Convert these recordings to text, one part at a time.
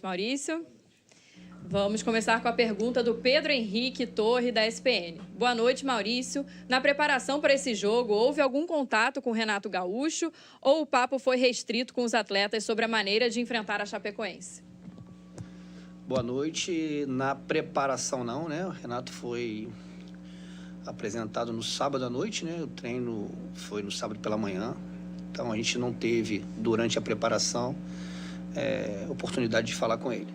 Maurício. Vamos começar com a pergunta do Pedro Henrique Torre, da SPN. Boa noite, Maurício. Na preparação para esse jogo, houve algum contato com o Renato Gaúcho ou o papo foi restrito com os atletas sobre a maneira de enfrentar a Chapecoense? Boa noite. Na preparação não, né? O Renato foi apresentado no sábado à noite, né? O treino foi no sábado pela manhã. Então a gente não teve, durante a preparação, oportunidade de falar com ele.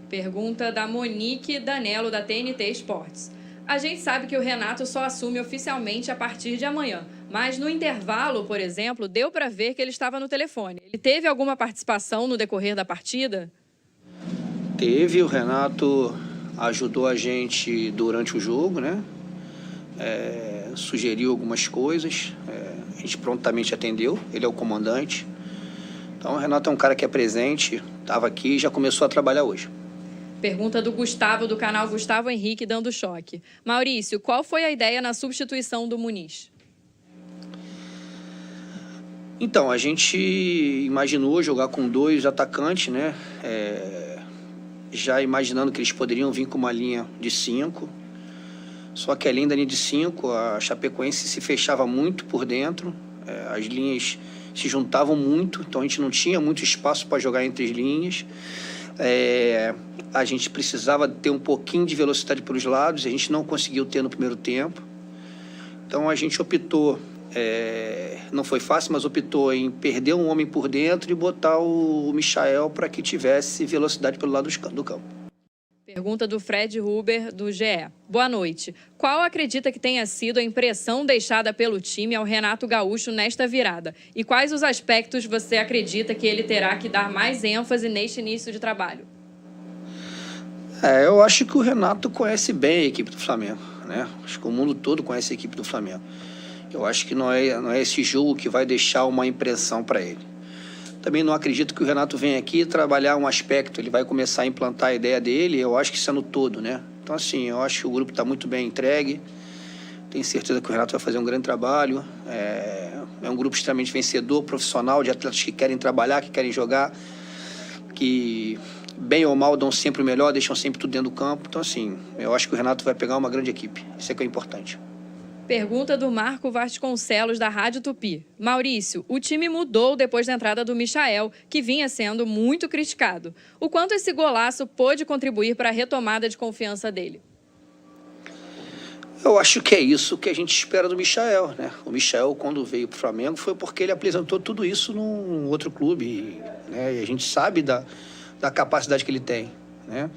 Pergunta da Monique Danello, da TNT Esportes. A gente sabe que o Renato só assume oficialmente a partir de amanhã, mas no intervalo, por exemplo, deu para ver que ele estava no telefone. Ele teve alguma participação no decorrer da partida? Teve, o Renato ajudou a gente durante o jogo, né? Sugeriu algumas coisas, a gente prontamente atendeu, ele é o comandante. Então o Renato é um cara que é presente, estava aqui e já começou a trabalhar hoje. Pergunta do Gustavo, do canal Gustavo Henrique, dando choque. Maurício, qual foi a ideia na substituição do Muniz? Então, a gente imaginou jogar com 2 atacantes, né? Já imaginando que eles poderiam vir com uma linha de 5. Só que além da linha de 5, a Chapecoense se fechava muito por dentro. As linhas se juntavam muito, então a gente não tinha muito espaço para jogar entre as linhas. A gente precisava ter um pouquinho de velocidade pelos lados, a gente não conseguiu ter no primeiro tempo. Então a gente optou, não foi fácil, mas optou em perder um homem por dentro e botar o Michael para que tivesse velocidade pelo lado do campo. Pergunta do Fred Huber, do GE. Boa noite. Qual acredita que tenha sido a impressão deixada pelo time ao Renato Gaúcho nesta virada? E quais os aspectos você acredita que ele terá que dar mais ênfase neste início de trabalho? Eu acho que o Renato conhece bem a equipe do Flamengo, né? Acho que o mundo todo conhece a equipe do Flamengo. Eu acho que não é esse jogo que vai deixar uma impressão para ele. Também não acredito que o Renato venha aqui trabalhar um aspecto, ele vai começar a implantar a ideia dele, eu acho que isso é no todo, né? Então, assim, eu acho que o grupo está muito bem entregue, tenho certeza que o Renato vai fazer um grande trabalho, é um grupo extremamente vencedor, profissional, de atletas que querem trabalhar, que querem jogar, que bem ou mal dão sempre o melhor, deixam sempre tudo dentro do campo. Então, assim, eu acho que o Renato vai pegar uma grande equipe, isso é que é importante. Pergunta do Marco Vasconcelos, da Rádio Tupi. Maurício, o time mudou depois da entrada do Michael, que vinha sendo muito criticado. O quanto esse golaço pôde contribuir para a retomada de confiança dele? Eu acho que é isso que a gente espera do Michael, né? O Michael, quando veio para o Flamengo, foi porque ele apresentou tudo isso num outro clube, né? E a gente sabe da capacidade que ele tem, né?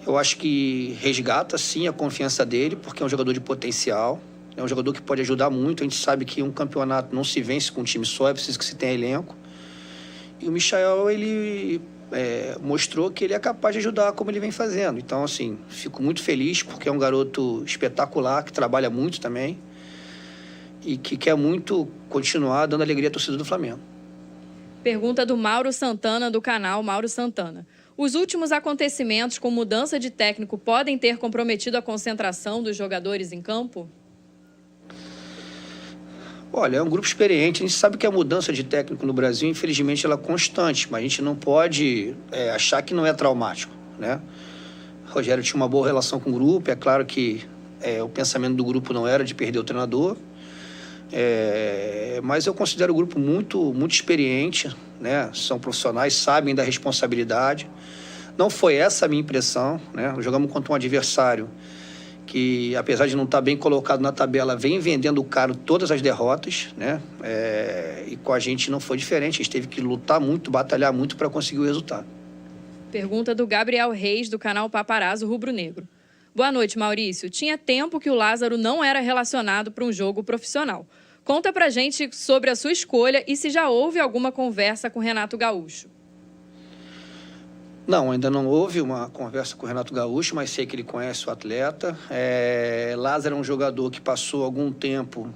Eu acho que resgata, sim, a confiança dele, porque é um jogador de potencial, é um jogador que pode ajudar muito. A gente sabe que um campeonato não se vence com um time só, é preciso que se tenha elenco. E o Michael, ele mostrou que ele é capaz de ajudar como ele vem fazendo. Então, assim, fico muito feliz, porque é um garoto espetacular, que trabalha muito também e que quer muito continuar dando alegria à torcida do Flamengo. Pergunta do Mauro Santana, do canal Mauro Santana. Os últimos acontecimentos com mudança de técnico podem ter comprometido a concentração dos jogadores em campo? Olha, é um grupo experiente. A gente sabe que a mudança de técnico no Brasil, infelizmente, ela é constante, mas a gente não pode achar que não é traumático, né? O Rogério tinha uma boa relação com o grupo. É claro que o pensamento do grupo não era de perder o treinador, mas eu considero o grupo muito, muito experiente, né? São profissionais, sabem da responsabilidade. Não foi essa a minha impressão, né? Jogamos contra um adversário que, apesar de não estar bem colocado na tabela, vem vendendo caro todas as derrotas, né? E com a gente não foi diferente, a gente teve que lutar muito, batalhar muito para conseguir o resultado. Pergunta do Gabriel Reis, do canal Paparazzo Rubro Negro. Boa noite, Maurício. Tinha tempo que o Lázaro não era relacionado para um jogo profissional. Conta pra gente sobre a sua escolha e se já houve alguma conversa com Renato Gaúcho. Não, ainda não houve uma conversa com o Renato Gaúcho, mas sei que ele conhece o atleta. Lázaro é um jogador que passou algum tempo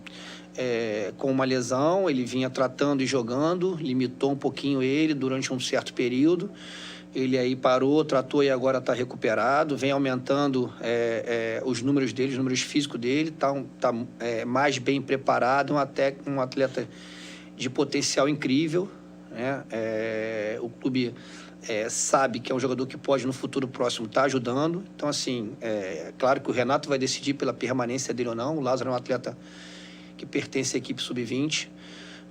com uma lesão, ele vinha tratando e jogando, limitou um pouquinho ele durante um certo período. Ele aí parou, tratou e agora está recuperado, vem aumentando os números dele, os números físicos dele, está mais bem preparado, um atleta de potencial incrível, né? clube sabe que é um jogador que pode, no futuro próximo, estar ajudando. Então, assim, é claro que o Renato vai decidir pela permanência dele ou não. O Lázaro é um atleta que pertence à equipe sub-20,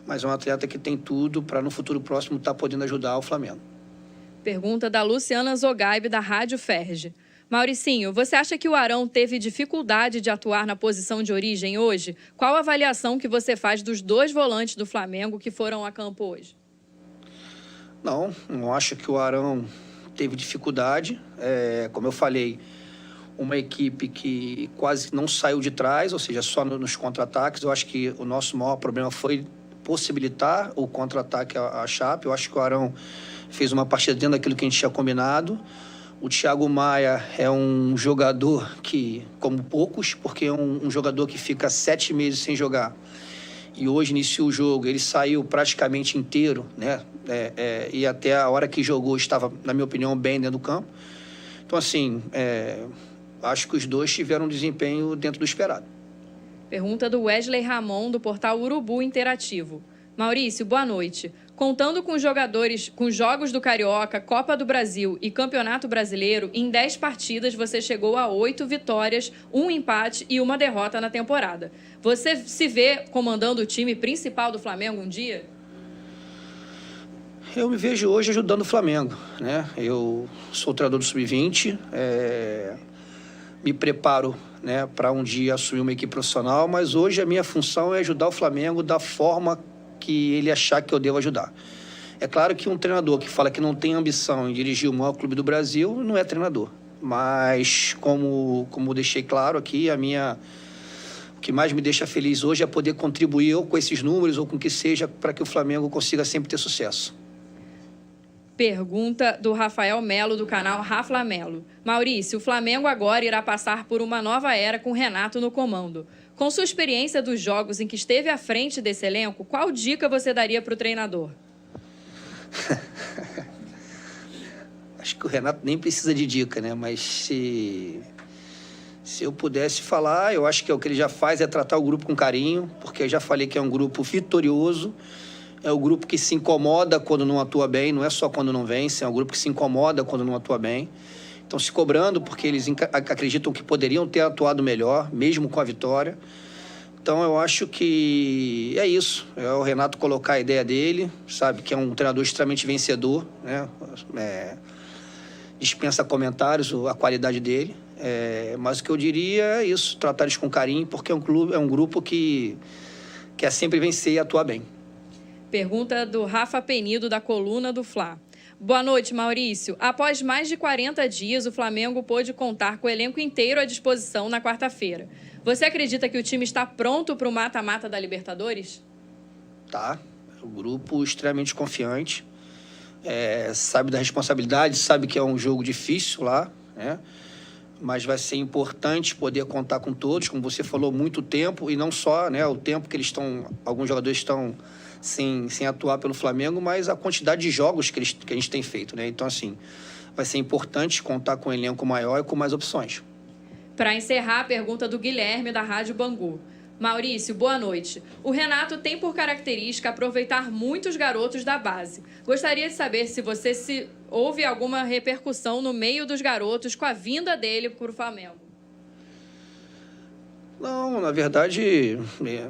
mas é um atleta que tem tudo para, no futuro próximo, estar podendo ajudar o Flamengo. Pergunta da Luciana Zogaib, da Rádio Ferge. Mauricinho, você acha que o Arão teve dificuldade de atuar na posição de origem hoje? Qual a avaliação que você faz dos 2 volantes do Flamengo que foram a campo hoje? Não acho que o Arão teve dificuldade. Como eu falei, uma equipe que quase não saiu de trás, ou seja, só nos contra-ataques. Eu acho que o nosso maior problema foi possibilitar o contra-ataque à Chape. Eu acho que o Arão fez uma partida dentro daquilo que a gente tinha combinado. O Thiago Maia é um jogador que, como poucos, porque é um jogador que fica 7 meses sem jogar. E hoje iniciou o jogo, ele saiu praticamente inteiro, né? E até a hora que jogou estava, na minha opinião, bem dentro do campo. Então, assim, acho que os 2 tiveram um desempenho dentro do esperado. Pergunta do Wesley Ramon, do portal Urubu Interativo. Maurício, boa noite. Contando com com jogos do Carioca, Copa do Brasil e Campeonato Brasileiro, em 10 partidas você chegou a 8 vitórias, 1 empate e 1 derrota na temporada. Você se vê comandando o time principal do Flamengo um dia? Eu me vejo hoje ajudando o Flamengo, né? Eu sou treinador do Sub-20, me preparo, né, para um dia assumir uma equipe profissional, mas hoje a minha função é ajudar o Flamengo da forma que ele achar que eu devo ajudar. É claro que um treinador que fala que não tem ambição em dirigir o maior clube do Brasil não é treinador. Mas, como eu deixei claro aqui, o que mais me deixa feliz hoje é poder contribuir ou com esses números ou com o que seja para que o Flamengo consiga sempre ter sucesso. Pergunta do Rafael Melo, do canal Rafla Melo. Maurício, o Flamengo agora irá passar por uma nova era com Renato no comando. Com sua experiência dos jogos em que esteve à frente desse elenco, qual dica você daria para o treinador? Acho que o Renato nem precisa de dica, né? Mas se eu pudesse falar, eu acho que o que ele já faz é tratar o grupo com carinho, porque eu já falei que é um grupo vitorioso, é o grupo que se incomoda quando não atua bem, não é só quando não vence, é um grupo que se incomoda quando não atua bem. Estão se cobrando porque eles acreditam que poderiam ter atuado melhor, mesmo com a vitória. Então, eu acho que é isso. É o Renato colocar a ideia dele, sabe que é um treinador extremamente vencedor, né? Dispensa comentários a qualidade dele. Mas o que eu diria é isso, tratar eles com carinho, porque é um grupo que quer sempre vencer e atuar bem. Pergunta do Rafa Penido, da coluna do Fla. Boa noite, Maurício. Após mais de 40 dias, o Flamengo pôde contar com o elenco inteiro à disposição na quarta-feira. Você acredita que o time está pronto para o mata-mata da Libertadores? Tá. É um grupo extremamente confiante. Sabe da responsabilidade, sabe que é um jogo difícil lá, né? Mas vai ser importante poder contar com todos, como você falou, muito tempo, e não só, né, o tempo que alguns jogadores estão sem atuar pelo Flamengo, mas a quantidade de jogos que a gente tem feito, né? Então, assim, vai ser importante contar com um elenco maior e com mais opções. Para encerrar, a pergunta do Guilherme, da Rádio Bangu. Maurício, boa noite. O Renato tem por característica aproveitar muitos garotos da base. Gostaria de saber se houve alguma repercussão no meio dos garotos com a vinda dele para o Flamengo. Não, na verdade,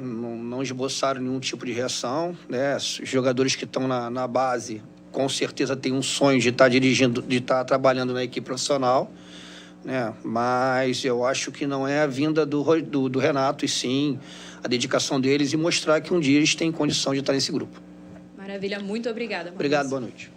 não esboçaram nenhum tipo de reação, né? Os jogadores que estão na base, com certeza têm um sonho de estar dirigindo, de estar trabalhando na equipe profissional, né? Mas eu acho que não é a vinda do Renato, e sim a dedicação deles e mostrar que um dia eles têm condição de estar nesse grupo. Maravilha, muito obrigada, Maurício. Obrigado, boa noite.